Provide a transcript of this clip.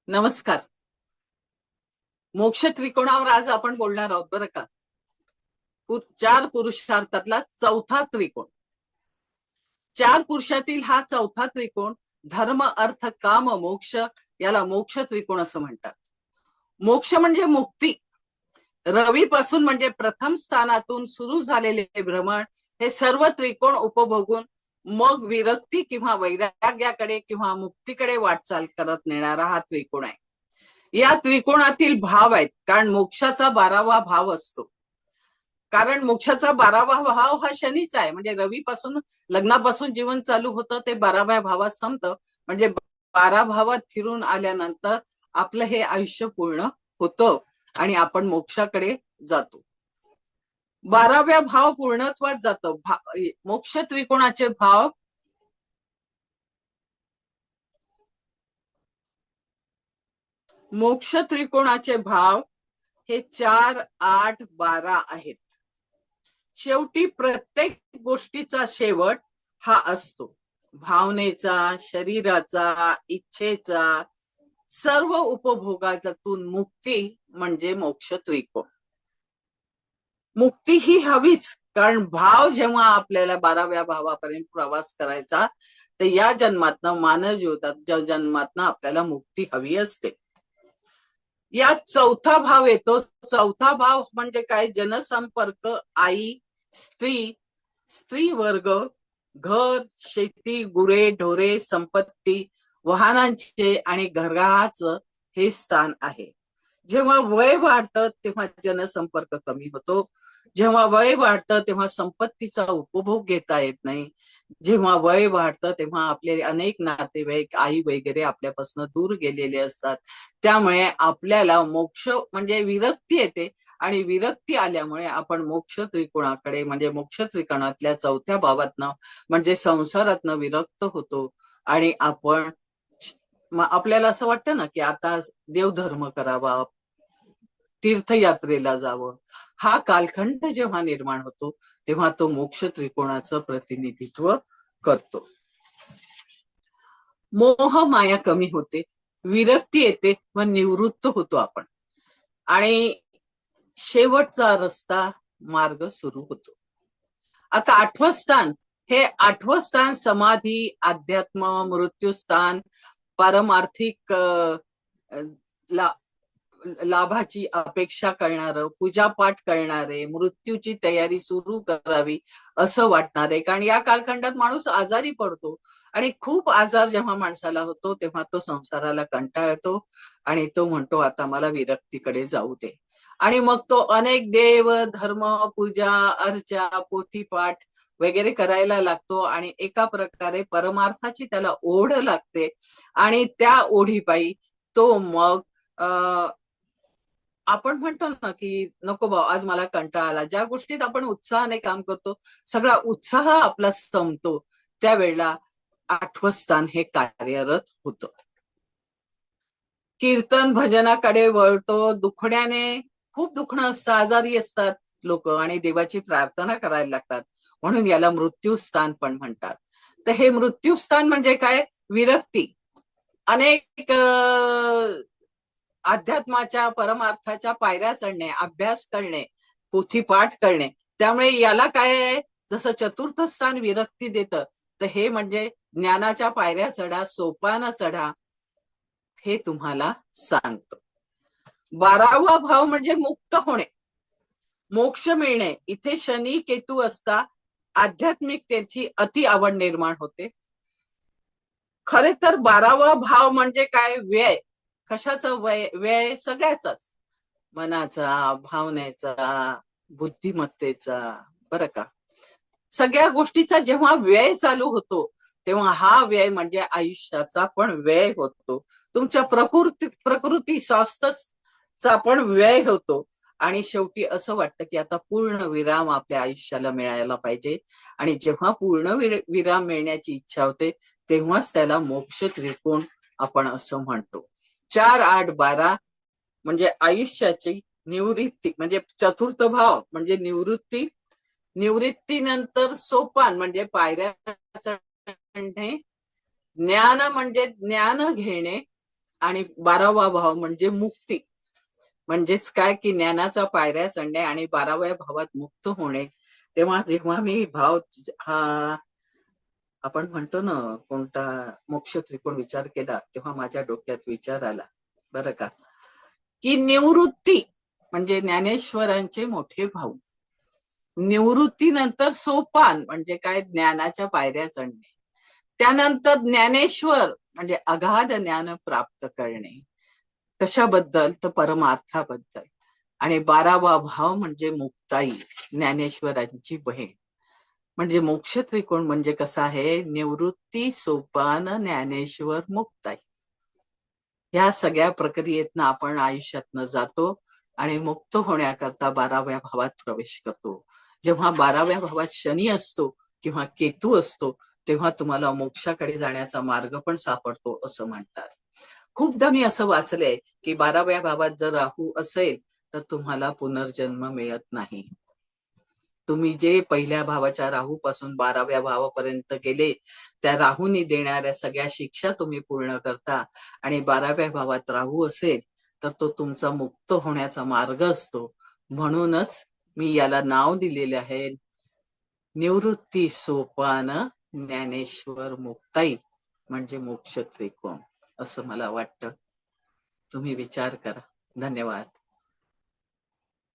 नमस्कार. मोक्ष त्रिकोणावर आज आपण बोलणार आहोत बरं का. चार पुरुषार्थातला चौथा त्रिकोण. चार पुरुषातील हा चौथा त्रिकोण धर्म अर्थ काम मोक्ष याला मोक्ष त्रिकोण असं म्हणतात. मोक्ष म्हणजे मुक्ती. रवीपासून म्हणजे प्रथम स्थानातून सुरू झालेले भ्रमण हे सर्व त्रिकोण उपभोगून मग विरक्ती किंवा वैराग्याकडे किंवा मुक्तीकडे वाटचाल करत नेणारा हा त्रिकोण आहे. या त्रिकोणातील भाव आहेत, कारण मोक्षाचा 12वा भाव असतो. कारण मोक्षाचा 12वा भाव हा शनीचा आहे. म्हणजे रवीपासून लग्नापासून जीवन चालू होतं ते 12व्या भावात संपतं. म्हणजे 12 भावात फिरून आल्यानंतर आपलं हे आयुष्य पूर्ण होतं आणि आपण मोक्षाकडे जातो. 12व्या भाव पूर्णत्वात जातो. मोक्ष त्रिकोणाचे भाव मोक्ष त्रिकोणाचे भाव हे 4, 8, 12 आहेत. शेवटी प्रत्येक गोष्टीचा शेवट हा असतो. भावनेचा, शरीराचा, इच्छेचा, सर्व उपभोगातून मुक्ती म्हणजे मोक्ष त्रिकोण. मुक्ती ही हवीच, कारण भाव जेव्हा आपल्याला 12व्या भावापर्यंत प्रवास करायचा तर या जन्मातनं मानव जीवनात जन्मातनं आपल्याला मुक्ती हवी असते. यात चौथा भाव येतो. चौथा भाव म्हणजे काय? जनसंपर्क, आई, स्त्री वर्ग, घर, शेती, गुरे ढोरे, संपत्ती, वाहनांचे आणि घराचं हे स्थान आहे. जेव्हा वय वाढतं तेव्हा जनसंपर्क कमी होतो. जेव्हा वय वाढतं तेव्हा संपत्तीचा उपभोग घेता येत नाही. जेव्हा वय वाढतं तेव्हा आपले अनेक नातेवाईक, आई वगैरे आपल्यापासून दूर गेलेले असतात. त्यामुळे आपल्याला मोक्ष म्हणजे विरक्ती येते आणि विरक्ती आल्यामुळे आपण मोक्ष त्रिकोणाकडे म्हणजे मोक्ष त्रिकोणातल्या चौथ्या भावातनं म्हणजे संसारातनं विरक्त होतो आणि आपण आपल्याला असं वाटतं ना की आता देवधर्म करावा, तीर्थयात्रेला जावं. हा कालखंड जेव्हा निर्माण होतो तेव्हा तो मोक्ष त्रिकोणाचं प्रतिनिधित्व करतो. मोह माया कमी होते, विरक्ती येते व निवृत्त होतो आपण आणि शेवटचा रस्ता मार्ग सुरू होतो. आता 8वं स्थान, हे 8वं स्थान समाधी, अध्यात्म, मृत्यूस्थान, पारमार्थिक लाभाची अपेक्षा करणारं, पूजापाठ करणारे, मृत्यूची तयारी सुरू करावी असं वाटणारे. कारण या कालखंडात माणूस आजारी पडतो आणि खूप आजार जेव्हा माणसाला होतो तेव्हा तो संसाराला कंटाळतो आणि तो म्हणतो आता मला विरक्तीकडे जाऊ दे. आणि मग तो अनेक देव धर्म, पूजा अर्चा, पोथीपाठ वगैरे करायला लागतो आणि एका प्रकारे परमार्थाची त्याला ओढ लागते आणि त्या ओढीपायी तो मग आपण म्हणतो ना की नको भाऊ आज मला कंटाळा आला. ज्या गोष्टीत आपण उत्साहाने काम करतो सगळा उत्साह आपला संपतो, त्यावेळेला 8वं स्थान हे कार्यरत होतं. कीर्तन भजनाकडे वळतो. दुखण्याने खूप दुखणं असतं, आजारी असतात लोक आणि देवाची प्रार्थना करायला लागतात, म्हणून याला मृत्यूस्थान पण म्हणतात. तर हे मृत्यूस्थान म्हणजे काय? विरक्ती. अनेक अध्यात्माच्या परमार्थाच्या पायऱ्या चढणे, अभ्यास करणे, पोथीपाठ करणे. त्यामुळे याला काय आहे, जसं चतुर्थ स्थान विरक्ती देतं तर हे म्हणजे ज्ञानाच्या पायऱ्या चढा, सोपान चढा हे तुम्हाला सांगतो. 12वा भाव म्हणजे मुक्त होणे, मोक्ष मिळणे. इथे शनी केतू असता आध्यात्मिकतेची अति आवड निर्माण होते. खरे तर 12वा भाव म्हणजे काय? व्यय. कशाचा व्यय? व्यय सगळ्याचाच, मनाचा, भावनेचा, बुद्धिमत्तेचा, बरं का. सगळ्या गोष्टीचा जेव्हा व्यय चालू होतो तेव्हा हा व्यय म्हणजे आयुष्याचा पण व्यय होतो. तुमच्या प्रकृती स्वास्थ्याचा पण व्यय होतो आणि शेवटी असं वाटतं की आता पूर्ण विराम आपल्या आयुष्याला मिळायला पाहिजे. आणि जेव्हा पूर्ण विराम मिळण्याची इच्छा होते तेव्हाच त्याला मोक्ष त्रिकोण आपण असं म्हणतो. 4, 8, 12 म्हणजे आयुष्याची निवृत्ती, म्हणजे चतुर्थ भाव म्हणजे निवृत्ती. निवृत्तीनंतर सोपान म्हणजे पायऱ्या चढणे. ज्ञान म्हणजे ज्ञान घेणे आणि 12वा भाव म्हणजे मुक्ती. म्हणजेच काय की ज्ञानाच्या पायऱ्या चढणे आणि 12व्या भावात मुक्त होणे. तेव्हा जेव्हा मी भाव हा आपण म्हणतो ना कोणता मोक्ष त्रिकोण विचार केला, तेव्हा माझ्या डोक्यात विचार आला बरं का, की निवृत्ती म्हणजे ज्ञानेश्वरांचे मोठे भाऊ. निवृत्तीनंतर सोपान म्हणजे काय, ज्ञानाच्या पायऱ्या चढणे. त्यानंतर ज्ञानेश्वर म्हणजे अगाध ज्ञान प्राप्त करणे. कशाबद्दल? तर परमार्थाबद्दल. आणि 12वा भाव म्हणजे मुक्ताई, ज्ञानेश्वरांची बहीण. म्हणजे मोक्ष त्रिकोण म्हणजे कसं आहे, निवृत्ती, सोपान, ज्ञानेश्वर, मुक्ताई. ह्या सगळ्या प्रक्रियेतनं आपण आयुष्यातनं जातो आणि मुक्त होण्याकरता 12व्या भावात प्रवेश करतो. जेव्हा 12व्या भावात शनी असतो किंवा केतू असतो, तेव्हा तुम्हाला मोक्षाकडे जाण्याचा मार्ग पण सापडतो असं म्हणतात. खूपदा मी असं वाचलंय की 12व्या भावात जर राहू असेल तर तुम्हाला पुनर्जन्म मिळत नाही. तुम्ही जे पहिल्या भावाच्या राहू पासून 12व्या भावापर्यंत गेले, त्या राहूनी देणाऱ्या सगळ्या शिक्षा तुम्ही पूर्ण करता. आणि 12व्या भावात राहू असेल तर तो तुमचा मुक्त होण्याचा मार्ग असतो. म्हणूनच मी याला नाव दिलेले आहे निवृत्ती सोपान ज्ञानेश्वर मुक्ताई, म्हणजे मोक्ष त्रिकोण असं मला वाटतं. तुम्ही विचार करा. धन्यवाद.